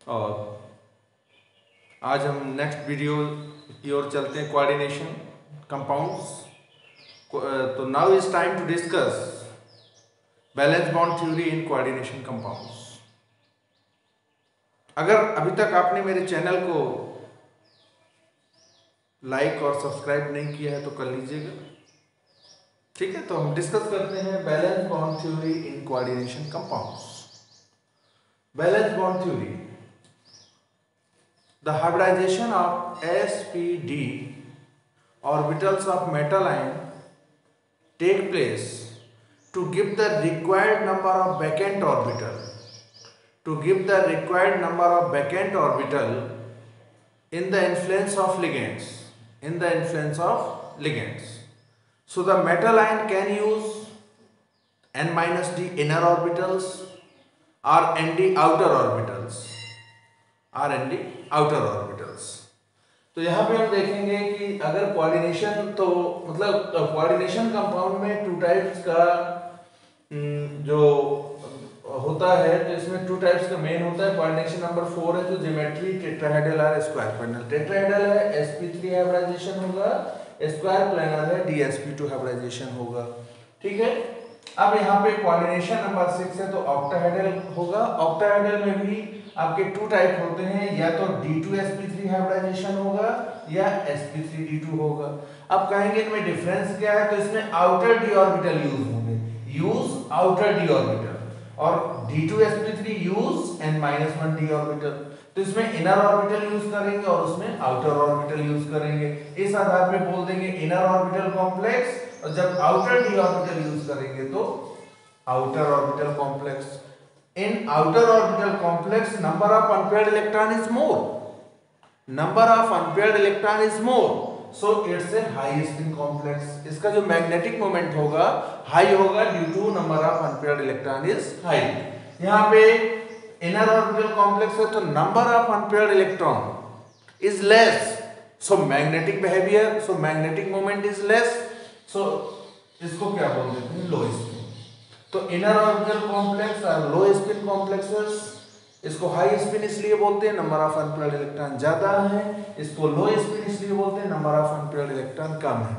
और आज हम नेक्स्ट वीडियो की ओर चलते हैं, कोऑर्डिनेशन कंपाउंड्स। तो now is time to discuss valence bond theory in coordination compounds. अगर अभी तक आपने मेरे चैनल को लाइक और सब्सक्राइब नहीं किया है तो कर लीजिएगा। ठीक है, तो हम डिस्कस करते हैं balance bond theory in coordination compounds. Balance bond theory, the hybridization of sp,d orbitals of metal ion take place to give the required number of vacant orbital in the influence of ligands. So the metal ion can use n minus d inner orbitals or nd outer orbitals. तो यहाँ पे हम देखेंगे कि अगर coordination, तो मतलब coordination compound में टू टाइप्स का जो होता है, तो इसमें टू टाइप्स का मेन होता है। कोऑर्डिनेशन नंबर 4 है जो ज्योमेट्री टेट्राहेड्रल और स्क्वायर प्लैनर। टेट्राहेड्रल है sp3 हाइब्रिडाइजेशन होगा, स्क्वायर प्लैनर है dsp2 हाइब्रिडाइजेशन होगा। ठीक है, अब यहाँ पे कोऑर्डिनेशन नंबर 6 है तो ऑक्टाहेड्रल होगा। ऑक्टाहेड्रल में भी आपके टू टाइप होते हैं, या तो d2sp3 हाइब्रिडाइजेशन होगा या sp3d2 होगा। अब कहेंगे इनमें डिफरेंस क्या है, तो इसमें आउटर d ऑर्बिटल यूज होंगे, आउटर d ऑर्बिटल, और d2sp3 use n-1 d orbital. तो इसमें इनर ऑर्बिटल यूज करेंगे और उसमें आउटर ऑर्बिटल यूज करेंगे। इस आधार पे बोल देंगे इनर ऑर्बिटल कॉम्प्लेक्स, और जब आउटर d ऑर्बिटल यूज करेंगे तो outer orbital complex. In outer orbital complex, number of unpaired electron is more, so it's a high spin complex. इसका जो मैग्नेटिक मोमेंट होगा हाई होगा due to number of unpaired electron is high. यहाँ पे inner orbital complex है तो number of unpaired electron is less, so magnetic behaviour, so magnetic moment is less, so इसको क्या बोल देते हैं, लो स्पिन। तो इनर ऑर्बिटल कॉम्प्लेक्स और लो स्पिन कॉम्प्लेक्सेस, इसको हाई स्पिन इसलिए बोलते हैं नंबर ऑफ अनपेयर्ड इलेक्ट्रॉन ज्यादा है, इसको लो स्पिन इसलिए बोलते हैं नंबर ऑफ अनपेयर्ड इलेक्ट्रॉन कम है।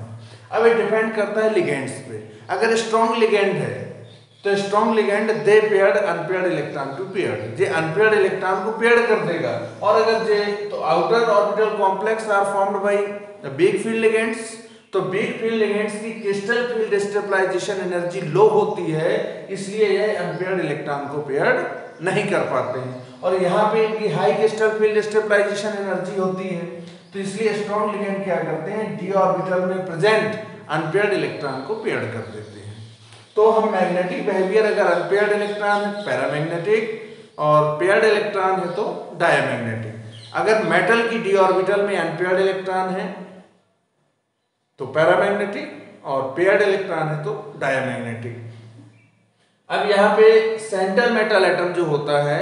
अब ये डिपेंड करता है लिगेंड्स पे। अगर स्ट्रॉन्ग लिगेंड है तो स्ट्रॉन्ग लिगेंड दे paired unpaired electron to paired, जे अनपेयर्ड इलेक्ट्रॉन को पेयर्ड कर देगा। और अगर जे तो outer orbital complex are formed by big field ligands, तो बिग फील्ड लिगेंड्स की crystal field stabilization energy low होती है, इसलिए ये अनपेयर्ड इलेक्ट्रॉन को पेयर्ड नहीं कर पाते हैं। और यहाँ पे इनकी high crystal field stabilization energy होती है, तो इसलिए स्ट्रॉन्ग लिगेंड क्या करते हैं, डी ऑर्बिटल में प्रेजेंट अनपेयर्ड इलेक्ट्रॉन को पेयर्ड कर देते हैं। तो हम मैग्नेटिक बिहेवियर, अगर अनपेयर्ड इलेक्ट्रॉन है पैरामैग्नेटिक और पेयर्ड इलेक्ट्रॉन है तो डायमैग्नेटिक। अगर मेटल की डी ऑर्बिटल में अनपेयर्ड इलेक्ट्रॉन है तो पैरामैग्नेटिक, और पेयर्ड इलेक्ट्रॉन है तो डायमैग्नेटिक। अब यहाँ पे सेंटर मेटल एटम जो होता है,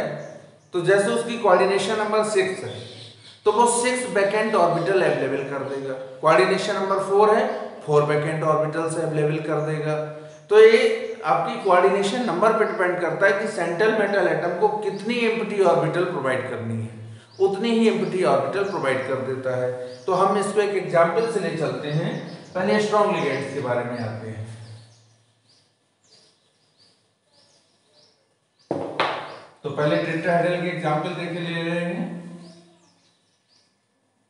तो जैसे उसकी कोऑर्डिनेशन नंबर 6 है तो वो 6 वैकेंट ऑर्बिटल अवेलेबल कर देगा। कोऑर्डिनेशन नंबर 4 है, 4 वैकेंट ऑर्बिटल से अवेलेबल कर देगा। तो ये आपकी कोऑर्डिनेशन नंबर पे डिपेंड करता है कि सेंट्रल मेटल एटम को कितनी एम्प्टी ऑर्बिटल प्रोवाइड करनी है, उतनी ही एम्प्टी ऑर्बिटल प्रोवाइड कर देता है। तो हम इसको एक एग्जांपल से ले चलते हैं। पहले स्ट्रॉन्ग लिगेंड्स के बारे में आते हैं। तो पहले टेट्राहेड्रल के एग्जांपल देखे ले रहे हैं।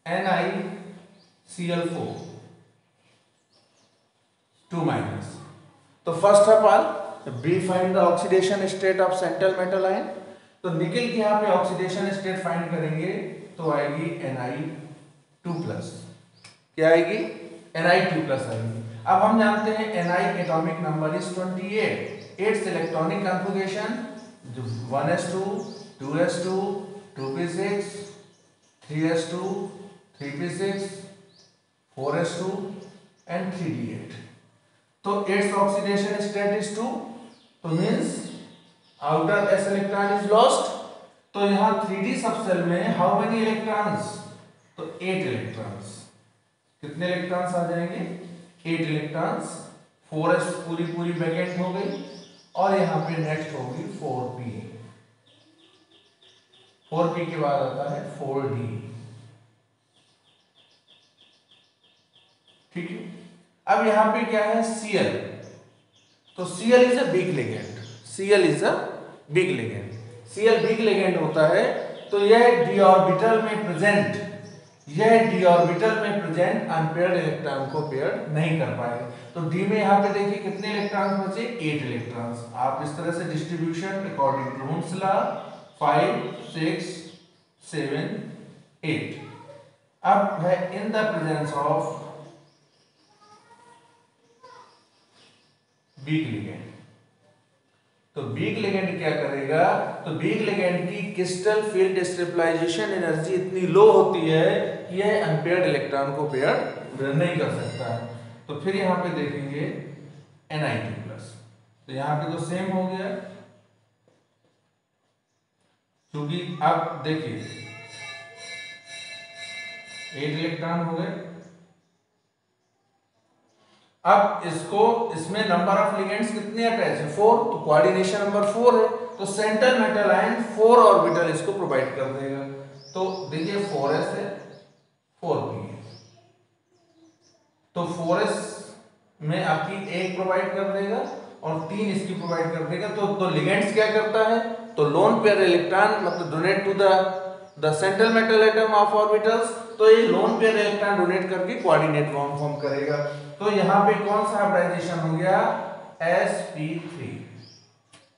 NiCl4 2-। तो first of all B find the oxidation state of central metal ion. तो निकल के यहाँ पे ऑक्सीडेशन स्टेट फाइंड करेंगे तो आएगी Ni2+। क्या आएगी, Ni2+ आएगी। अब हम जानते हैं Ni atomic number is 28। It's electronic configuration 1s2 2s2 2p6 3s2 3p6 4s2 and 3d8। तो इट्स ऑक्सीडेशन स्टेट इज 2, तो means outer s electron is lost. तो यहाँ 3d सबसेल में हाउ मेनी इलेक्ट्रॉन्स, तो 8 इलेक्ट्रॉन्स। कितने electrons आ जाएंगे, 8 electrons. 4s पूरी vacant हो गई, और यहाँ पे नेक्स्ट होगी 4p। 4p के बाद आता है 4d। ठीक है, अब यहां पे क्या है Cl, तो Cl is a big ligand, Cl is a big ligand, Cl big ligand होता है। तो यह d ऑर्बिटल में प्रेजेंट अनपेयर्ड इलेक्ट्रॉन को पेयर नहीं कर पाएगा। तो d में यहाँ पे देखिए कितने इलेक्ट्रॉन्स बचे, 8 इलेक्ट्रॉन्स। आप इस तरह से distribution according to rooms law 5 6 7 8। अब है in the presence of weak ligand. तो वीक लिगेंड क्या करेगा, तो वीक लिगेंड की क्रिस्टल फील्ड स्टेबलाइजेशन एनर्जी इतनी लो होती है कि यह अनपेयर्ड इलेक्ट्रॉन को पेयर नहीं कर सकता है। तो फिर यहां पे देखेंगे Na2+, तो यहां पे तो सेम हो गया, क्योंकि अब देखिए 8 इलेक्ट्रॉन हो गए। अब इसमें नंबर ऑफ लिगेंड्स कितने अटैच है, 4, तो कोऑर्डिनेशन नंबर 4 है, तो सेंट्रल मेटल आयन 4 ऑर्बिटल इसको प्रोवाइड कर देगा। तो देखिए 4s है 4p है, तो 4s में आपकी 1 प्रोवाइड कर देगा और 3 इसकी प्रोवाइड कर देगा। तो लिगेंड्स क्या करता है, तो लोन पेयर इलेक्ट्रॉन मतलब donate to the central metal atom of orbitals, तो ये लोन पेयर इलेक्ट्रॉन डोनेट करके कोऑर्डिनेट बॉन्ड फॉर्म करेगा। तो यहां पे कौन सा हाइब्रिडाइजेशन हो गया, sp3।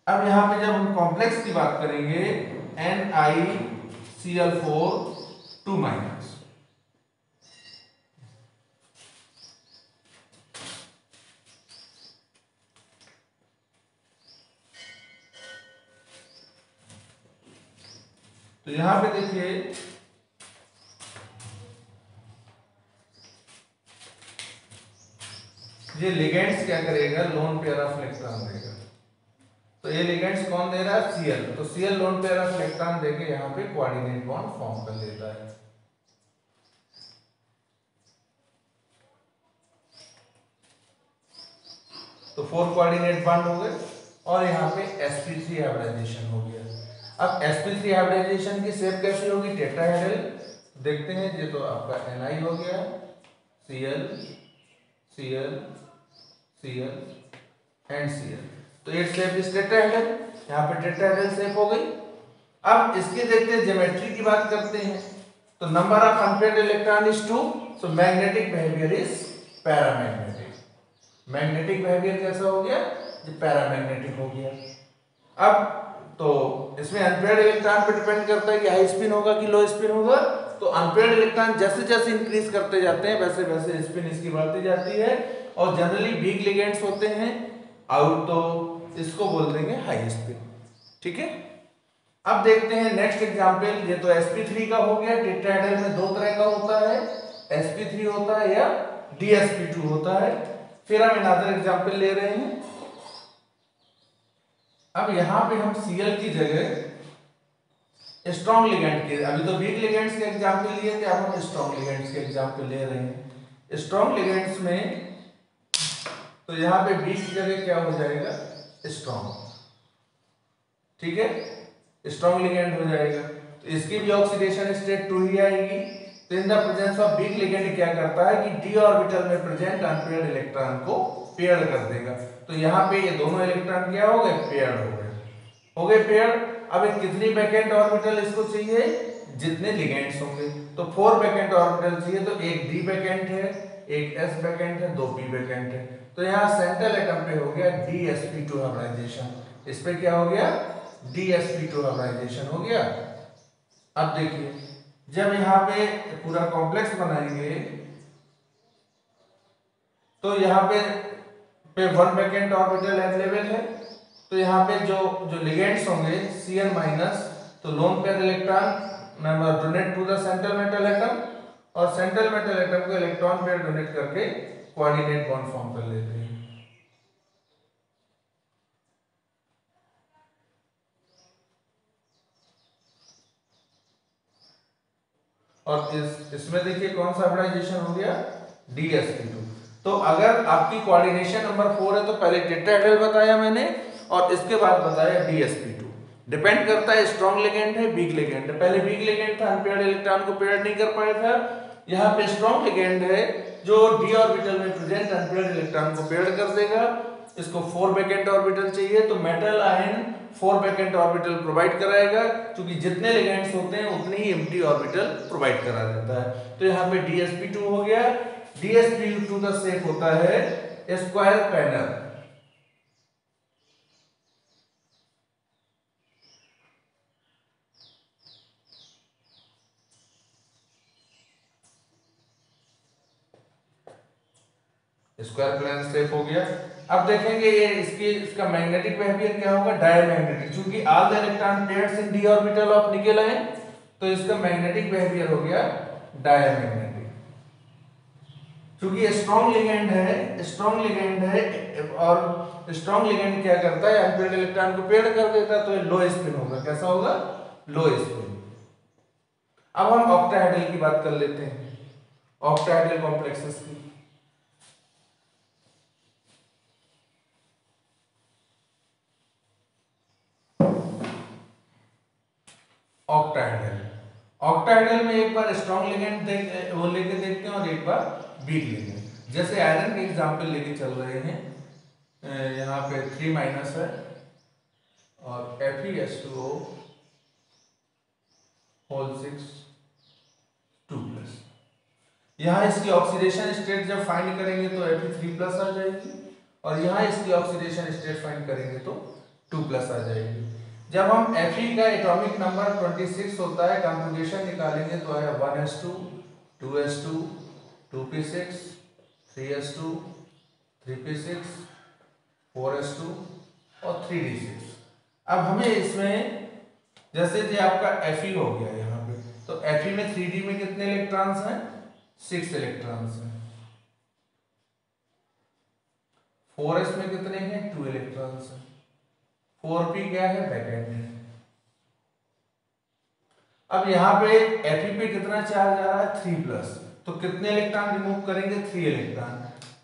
अब यहां पे जब हम कॉम्प्लेक्स की बात करेंगे NiCl4 2-, तो यहां पे देखिए ये लिगेंड्स क्या करेगा, लोन पेयर ऑफ इलेक्ट्रॉन देगा। तो ये लिगेंड्स कौन दे रहा है, Cl, तो Cl lone pair of electron देके यहां पे कोऑर्डिनेट बॉन्ड फॉर्म कर लेता है। तो 4 कोऑर्डिनेट बॉन्ड हो गए और यहां पे sp3 हाइब्रिडाइजेशन हो गया। अब sp3 हाइब्रिडाइजेशन की शेप कैसी होगी, टेट्राहेड्रल। देखते हैं, ये तो आपका Ni हो गया, Cl Cl Cl and Cl, तो ये शेप इस टेट्राहेड्रल, यहाँ पे टेट्राहेड्रल शेप हो गई। अब इसके देखते हैं ज्योमेट्री की बात करते हैं। तो number of unpaired electron is 2, so magnetic behaviour is paramagnetic. Magnetic behaviour कैसा हो गया, ये पैरामैग्नेटिक हो गया। अब तो इसमें अनपेयर्ड इलेक्ट्रॉन पे डिपेंड करता है कि हाई स्पिन होगा कि लो स्पिन होगा। तो अनपेयर्ड इलेक्ट्रॉन जैसे जैसे इंक्रीज करते जाते हैं वैसे वैसे स्पिन इसकी बढ़ती जाती है, और जनरली वीक लिगेंड्स होते हैं आउट, तो इसको बोल देंगे हाई स्पिन। ठीक है, अब देखते हैं नेक्स्ट एग्जांपल। ये तो sp3 का हो गया। टेट्राहेड्रल में 2 तरह का होता है, sp3 होता है या dsp2 होता है। फिर हम अनदर एग्जांपल ले रहे हैं। अब यहां पे हम Cl की जगह स्ट्रॉन्ग लिगेंड के, अभी तो वीक लिगेंड्स के एग्जांपल लिए थे, अब हम स्ट्रॉन्ग लिगेंड्स के एग्जांपल ले रहे हैं। स्ट्रॉन्ग लिगेंड्स में तो यहां पे वीक की जगह क्या हो जाएगा, स्ट्रॉन्ग। ठीक है, स्ट्रॉन्ग लिगेंड हो जाएगा, तो इसकी भी ऑक्सीडेशन स्टेट 2 ही आएगी। तो in the presence of weak ligand क्या करता है कि d ऑर्बिटल में प्रेजेंट अनपेयर्ड इलेक्ट्रॉन को पेयर कर देगा। तो यहाँ पे ये दोनों इलेक्ट्रॉन क्या हो गए, पेयर हो गए पेयर। अब एक कितनी वैकेंट ऑर्बिटल इसको चाहिए, जितने लिगेंड्स होंगे। तो 4 वैकेंट ऑर्बिटल चाहिए, तो एक d वैकेंट है, एक s वैकेंट है, 2 p वैकेंट है। तो यहाँ सेंट्रल एटम पे हो गया dsp2 हाइब्रिडाइजेशन, इस पे क्या हो गया, dsp2 हाइब्रिडाइजेशन हो गया। अब देखिए जब यहाँ पे पूरा कॉम्प्लेक्स बनाएंगे तो यहाँ पे 1 वैकेंट ऑर्बिटल अवेलेबल है। तो यहाँ पे जो लिगेंड्स होंगे Cl-, तो lone pair electron donate to the central metal atom, और सेंट्रल मेटल एटम को इलेक्ट्रॉन पेयर डोनेट करके कोऑर्डिनेट बॉन्ड फॉर्म कर लेते हैं। और इसमें देखिए कौन सा हाइब्रिडाइजेशन हो गया, dsp2। तो अगर आपकी कोऑर्डिनेशन नंबर 4 है तो पहले टेट्राहेड्रल बताया मैंने और इसके बाद बताया dsp2। डिपेंड करता है स्ट्रॉन्ग लिगेंड है वीक लिगेंड है। पहले वीक लिगेंड था, अनपेयर्ड इलेक्ट्रॉन को पेयर नहीं कर पाया था। यहाँ पे स्ट्रॉन्ग लिगेंड है जो डी ऑर्बिटल में प्रेजेंट अनपेयर्ड इलेक्ट्रॉन को पेयर कर देगा। इसको 4 वैकेंट ऑर्बिटल चाहिए तो metal ion 4 vacant orbital provide कराएगा, क्योंकि जितने लिगेंड्स होते हैं उतने ही एम्प्टी ऑर्बिटल प्रोवाइड करा देता है। तो यहाँ पे DsP2 हो गया। DsP2 का शेप होता है square planar. Square plane shape हो गया। अब देखेंगे ये इसका मैग्नेटिक बिहेवियर क्या होगा, डायमैग्नेटिक। क्योंकि all the electron pairs in D orbital of nickel ion, तो इसका मैग्नेटिक बिहेवियर हो गया डायमैग्नेटिक। क्योंकि स्ट्रॉन्ग लिगेंड है और स्ट्रॉन्ग लिगेंड क्या करता है, अनपेयर्ड इलेक्ट्रॉन को पेयर कर देता है, तो ये लो स्पिन होगा। कैसा होगा, लो स्पिन। अब हम ऑक्टाहेड्रल की बात कर लेते हैं, ऑक्टाहेड्रल कॉम्प्लेक्सेस की। ऑक्टाहेड्रल में एक बार स्ट्रॉन्ग लिगेंड वो लेके देखते हैं और एक बार वीक लिगेंड। जैसे आयरन के एग्जांपल लेके चल रहे हैं, यहाँ पे 3 माइनस है और FeS2O होल 6 2 प्लस। यहाँ इसकी ऑक्सीडेशन स्टेट जब फाइंड करेंगे तो Fe3 प्लस आ जाएगी, और यहाँ इसकी ऑक्सीडेशन स्टेट फाइंड करेंगे तो 2 प्लस आ जाएगी। जब हम Fe का एटॉमिक नंबर 26 होता है, कॉन्जुगेशन निकालेंगे तो आया 1s2 2s2 2p6 3s2 3p6 4s2 और 3d6। अब हमें इसमें जैसे जो आपका Fe हो गया यहाँ पे, तो Fe में 3d में कितने इलेक्ट्रॉन्स हैं, 6 इलेक्ट्रॉन्स हैं। 4s में कितने हैं, 2 इलेक्ट्रॉन्स हैं। 4p क्या है, वैकेंट है। अब यहाँ पे Fe पे कितना चार्ज आ रहा है, 3 प्लस, तो कितने इलेक्ट्रॉन रिमूव करेंगे, 3 इलेक्ट्रॉन।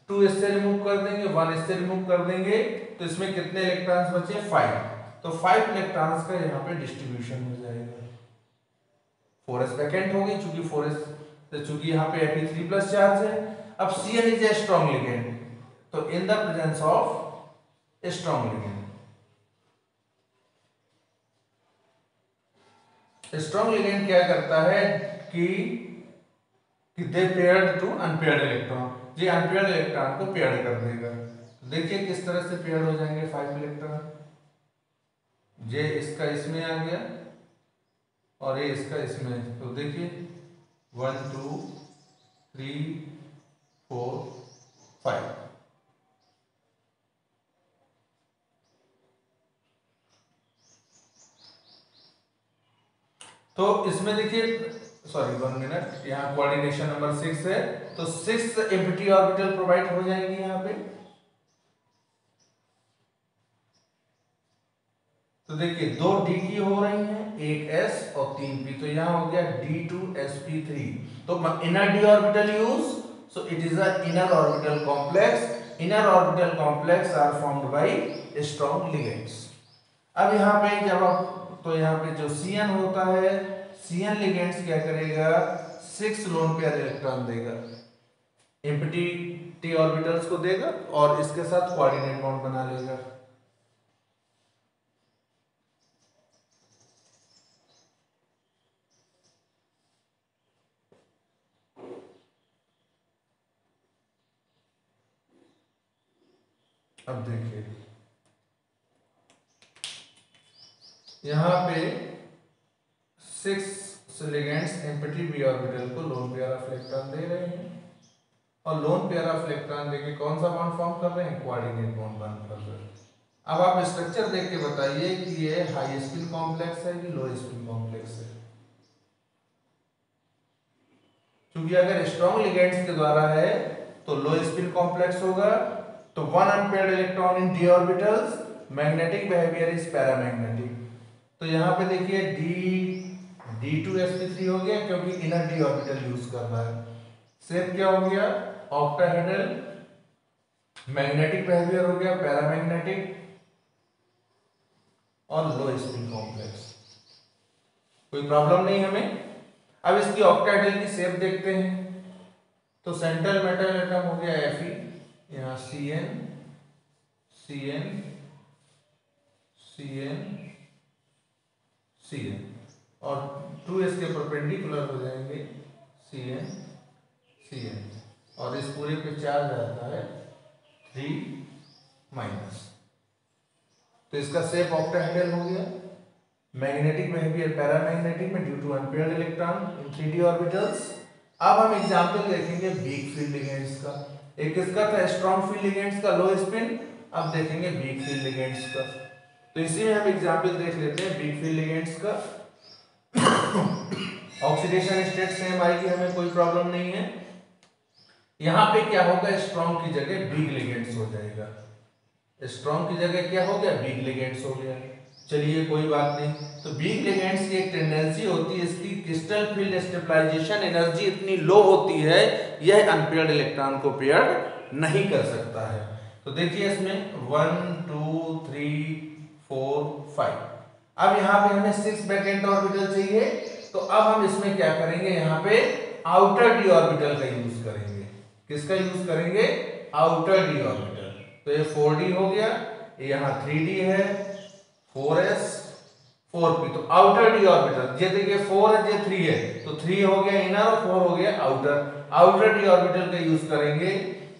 2 इससे रिमूव कर देंगे, 1 इससे रिमूव कर देंगे, तो इसमें कितने इलेक्ट्रॉन्स बचे, 5। तो 5 इलेक्ट्रॉन्स का यहाँ पे डिस्ट्रीब्यूशन हो जाएगा। 4s वैकेंट होगी, चूंकि 4s चूंकि यहाँ पे Fe3 प्लस चार्ज है। अब Cn is a strong ligand, तो in the presence of strong ligand, strong ligand क्या करता है कि they paired to unpaired electron, ये अनपेयर्ड इलेक्ट्रॉन को पेयर्ड कर देगा। तो देखिए किस तरह से पेयर्ड हो जाएंगे 5 इलेक्ट्रॉन। ये इसका इसमें आ गया और ये इसका इसमें, तो देखिए 1 2 3 4 5। तो इसमें देखिए, सॉरी 1 मिनट, यहाँ कोऑर्डिनेशन नंबर 6 है, तो 6 एम्प्टी ऑर्बिटल प्रोवाइड हो जाएंगे यहाँ पे। तो देखिए 2 d की हो रही हैं, एक s और 3 p, तो यहाँ हो गया d2sp3। तो inner d orbital use, so it is a inner orbital complex. Inner orbital complex are formed by strong ligands. अब यहाँ पे जब आप, तो यहाँ पे जो Cn होता है, Cn लिगेंड्स क्या करेगा, 6 लोन पेयर इलेक्ट्रॉन देगा, एम्प्टी t ऑर्बिटल्स को देगा और इसके साथ कोऑर्डिनेट बॉन्ड बना लेगा। अब देखिए यहाँ पे 6 लिगेंड्स एम्प्टी p ऑर्बिटल को लोन पेयर ऑफ इलेक्ट्रॉन दे रहे हैं, और लोन पेयर ऑफ इलेक्ट्रॉन देके कौन सा बॉन्ड फॉर्म कर रहे हैं, कोऑर्डिनेट बॉन्ड बॉन्ड कर रहे हैं। अब आप स्ट्रक्चर देख के बताइए कि ये हाई स्पिन कॉम्प्लेक्स है कि लो स्पिन कॉम्प्लेक्स है। क्योंकि अगर स्ट्रॉन्ग लिगेंड्स के द्वारा है तो लो स्पिन कॉम्प्लेक्स होगा, तो 1 unpaired electron in d orbitals, magnetic behaviour is paramagnetic. तो यहाँ पे देखिए d2sp3 हो गया, क्योंकि इनर d ऑर्बिटल यूज कर रहा है। शेप क्या हो गया, ऑक्टाहेड्रल। मैग्नेटिक बिहेवियर हो गया पैरामैग्नेटिक, और लो स्पिन कॉम्प्लेक्स। कोई प्रॉब्लम नहीं हमें। अब इसकी ऑक्टाहेड्रल की शेप देखते हैं। तो सेंट्रल मेटल एटम हो गया Fe, यहाँ Cn Cn Cn Cn और 2 इसके परपेंडिकुलर हो जाएंगे Cn Cn और इस पूरे पे चार्ज आता है 3-। तो इसका शेप ऑक्टाहेड्रल हो गया। मैग्नेटिक बिहेवियर पैरामैग्नेटिक में due to unpaired electron in 3d orbitals. अब हम एग्जांपल देखेंगे वीक फील्ड लिगेंड्स का। एक किसका था, स्ट्रॉन्ग फील्ड लिगेंड्स का लो स्पिन। अब देखेंगे वीक फील्ड लिगेंड्स का। तो इसी में हम एग्जांपल देख लेते हैं वीक फील्ड लिगेंड्स का। ऑक्सीडेशन स्टेट सेम आएगी, हमें कोई प्रॉब्लम नहीं है। यहाँ पे क्या होगा, स्ट्रॉन्ग की जगह वीक लिगेंड्स हो जाएगा। स्ट्रॉन्ग की जगह क्या हो गया, वीक लिगेंड्स हो गया। चलिए कोई बात नहीं। तो वीक लिगेंड्स की एक टेंडेंसी होती है, इसकी क्रिस्टल फील्ड स्टेबलाइजेशन एनर्जी इतनी लो होती है, यह अनपेयर्ड इलेक्ट्रॉन को पेयर्ड नहीं कर सकता है। तो देखिए इसमें 1 2 3 4 5। अब यहाँ पे हमें 6 वैकेंट ऑर्बिटल चाहिए। तो अब हम इसमें क्या करेंगे, यहाँ पे आउटर डी ऑर्बिटल का यूज करेंगे। किसका यूज करेंगे, आउटर डी ऑर्बिटल। तो ये 4d हो गया, यहाँ 3d है, 4s 4p। तो आउटर डी ऑर्बिटल, ये देखिए 4 है, ये 3 है, तो 3 हो गया इनर और 4 हो गया आउटर। आउटर डी ऑर्बिटल का यूज करेंगे।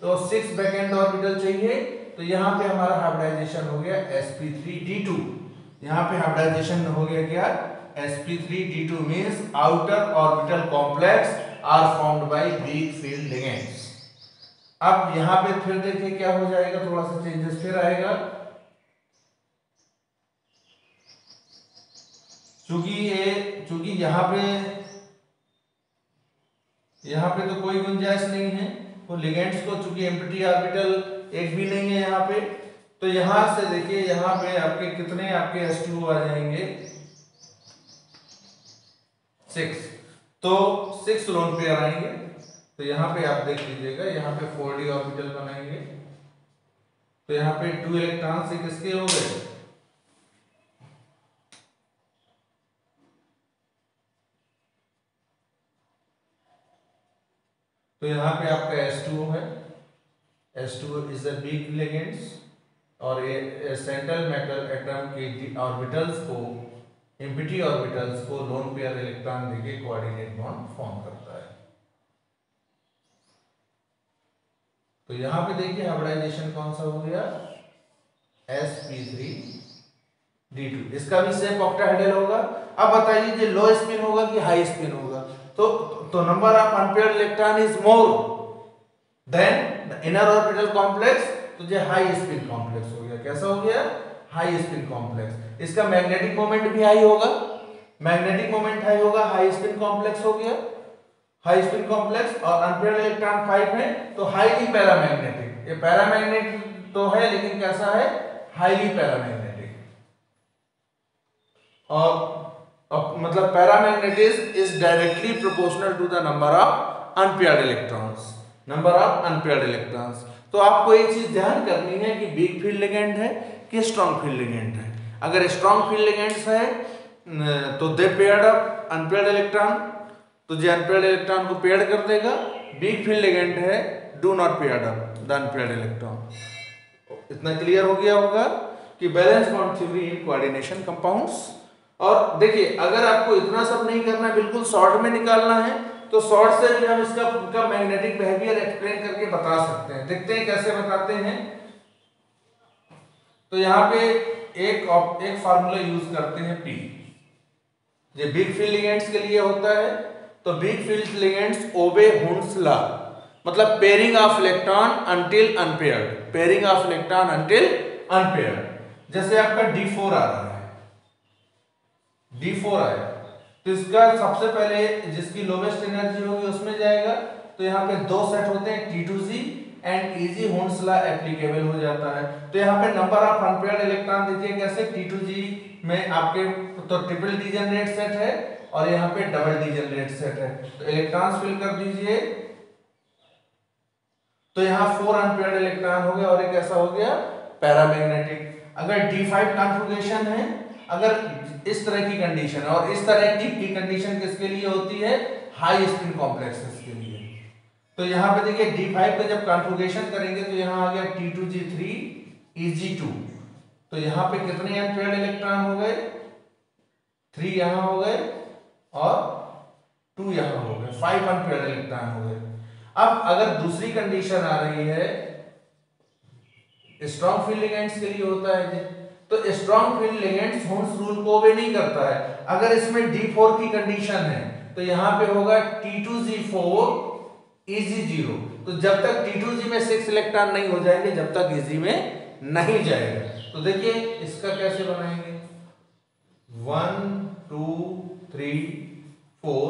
तो 6 वैकेंट ऑर्बिटल चाहिए। तो यहाँ पे हमारा हाइब्रिडाइजेशन हो गया sp3d2। यहाँ पे हाइब्रिडाइजेशन हो गया क्या, sp3d2 means outer orbital complex are formed by weak field ligands. अब यहाँ पे फिर देखिए क्या हो जाएगा, थोड़ा सा चेंजेस फिर आएगा। चूंकि यहाँ पे तो कोई गुंजाइश नहीं है, तो लिगेंड्स को चूंकि एम्प्टी ऑर्बिटल एक भी नहीं है यहाँ पे। तो यहाँ से देखिए, यहाँ पे आपके कितने आपके H2O आ जाएंगे, 6। तो 6 लोन पेयर आएंगे। तो यहाँ पे आप देख लीजिएगा, यहाँ पे 4d ऑर्बिटल बनाएंगे। तो यहाँ पे 2 इलेक्ट्रॉन से किसके हो गए, तो यहाँ पे आपका H2O है। H2O is a week ligands और ये सेंट्रल मेटल एटम के ऑर्बिटल्स को, एम्प्टी ऑर्बिटल्स को लोन पेयर इलेक्ट्रॉन देके कोऑर्डिनेट बॉन्ड फॉर्म करता है। तो यहाँ पे देखिए हाइब्रिडाइजेशन कौन सा हो गया, sp3d2। इसका भी शेप ऑक्टाहेड्रल होगा। अब बताइए ये लो स्पिन होगा कि हाई स्पिन होगा। तो number of unpaired electron is more than the inner orbital complex. तो ये हाई स्पिन कॉम्प्लेक्स हो गया। कैसा हो गया, हाई स्पिन कॉम्प्लेक्स। इसका मैग्नेटिक मोमेंट भी हाई होगा, मैग्नेटिक मोमेंट हाई होगा, हाई स्पिन कॉम्प्लेक्स हो गया, हाई स्पिन कॉम्प्लेक्स। और अनपेयर्ड इलेक्ट्रॉन 5 है, तो हाईली पैरामैग्नेटिक। ये पैरामैग्नेटिक तो है, लेकिन कैसा है, हाईली पैरामैग्नेटिक। और मतलब paramagnetism is directly proportional to the number of unpaired electrons, number of unpaired electrons. तो आपको एक चीज ध्यान करनी है कि वीक फील्ड लिगेंड है कि स्ट्रॉन्ग फील्ड लिगेंड है। अगर स्ट्रॉन्ग फील्ड लिगेंड्स है तो दे पेयर्ड अप अनपेयर्ड इलेक्ट्रॉन, तो जो अनपेयर्ड इलेक्ट्रॉन को पेयर्ड कर देगा। वीक फील्ड लिगेंड है, do not paired up the unpaired electron. इतना क्लियर हो गया होगा कि balance bond theory in coordination compounds. और देखिए अगर आपको इतना सब नहीं करना, बिल्कुल शॉर्ट में निकालना है, तो शॉर्ट से भी हम इसका मैग्नेटिक बिहेवियर एक्सप्लेन करके बता सकते हैं। देखते हैं कैसे बताते हैं। तो यहाँ पे एक फार्मूला यूज करते हैं P, ये बिग फील्ड लिगेंड्स के लिए होता है। तो big field ligands obey Hund's law, मतलब pairing of electron until unpaired, pairing of electron until unpaired. जैसे आपका D4 आ रहा है, D4 आया, तो इसका सबसे पहले जिसकी लोवेस्ट एनर्जी होगी उसमें जाएगा। तो यहाँ पे 2 सेट होते हैं, T2Z and easy Hund's law applicable हो जाता है। तो यहाँ पे नंबर ऑफ अनपेयर्ड इलेक्ट्रॉन देखिए कैसे, T2Z में आपके तो ट्रिपल डीजेनरेट सेट है और यहाँ पे डबल डीजेनरेट सेट है। तो इलेक्ट्रॉन्स फिल कर दीजिए। तो यहाँ 4 अनपेयर्ड इलेक्ट्रॉन हो गए और एक ऐसा हो गया पैरामैग्नेटिक। अगर D5 कॉन्फ़िगरेशन है, अगर इस तरह की कंडीशन है, और इस तरह की कंडीशन किसके लिए होती है? हाई स्पिन कॉम्प्लेक्सेस के लिए। तो यहाँ पे देखिए D5 का जब कॉन्फ़िगरेशन करेंगे तो यहाँ आ गया T2G3 Eg2। तो यहाँ पे कितने अनपेयर्ड इलेक्ट्रॉन हो गए? 3 यहाँ हो गए और 2 यहाँ हो गए, 5 अनपेयर्ड इलेक्ट्रॉन हो गए। अब अगर दूसरी कंडीशन आ रही है, स्ट्रॉन्ग फील्ड लिगेंड्स के लिए होता है ये, तो strong field ligands holes rule को ओबे नहीं करता है। अगर इसमें D4 की कंडीशन है तो यहाँ पे होगा T2G4 Eg0। तो जब तक T2G में 6 इलेक्ट्रॉन नहीं हो जाएंगे, जब तक Eg में नहीं जाएगा। तो देखिए इसका कैसे बनाएंगे, 1 2 3 4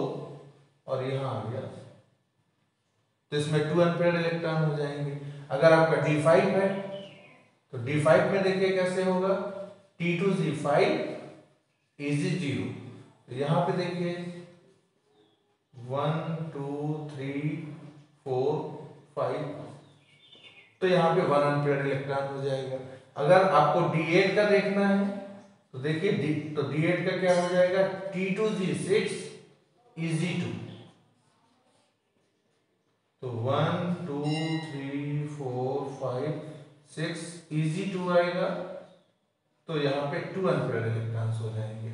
और यहाँ आ गया, तो इसमें 2 अनपेयर्ड इलेक्ट्रॉन हो जाएंगे। अगर आपका D5 है तो D5 में देखिए कैसे होगा, T2G5 Eg0। तो यहाँ पे देखिए 1 2 3 4 5, तो यहाँ पे 1 अनपेयर्ड इलेक्ट्रॉन हो जाएगा। अगर आपको D8 का देखना है तो देखिए D8 का क्या हो जाएगा, T2G6 Eg2। तो 1 2 3 4 5 6 Eg2 आएगा, तो यहाँ पे 2 अनपेयर्ड इलेक्ट्रॉन्स हो जाएंगे।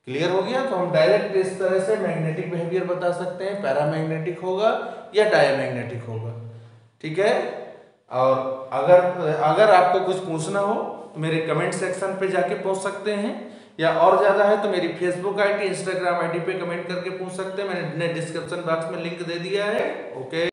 क्लियर हो गया? तो हम डायरेक्ट इस तरह से मैग्नेटिक बिहेवियर बता सकते हैं, पैरामैग्नेटिक होगा या डायमैग्नेटिक होगा। ठीक है? और अगर आपको कुछ पूछना हो तो मेरे कमेंट सेक्शन पे जाके पूछ सकते हैं, या और ज़्यादा है तो मेरी फेसबुक आईडी, इंस्टाग्राम आईडी पे कमेंट करके पूछ सकते हैं। मैंने डिस्क्रिप्शन बॉक्स में लिंक दे दिया है। ओके।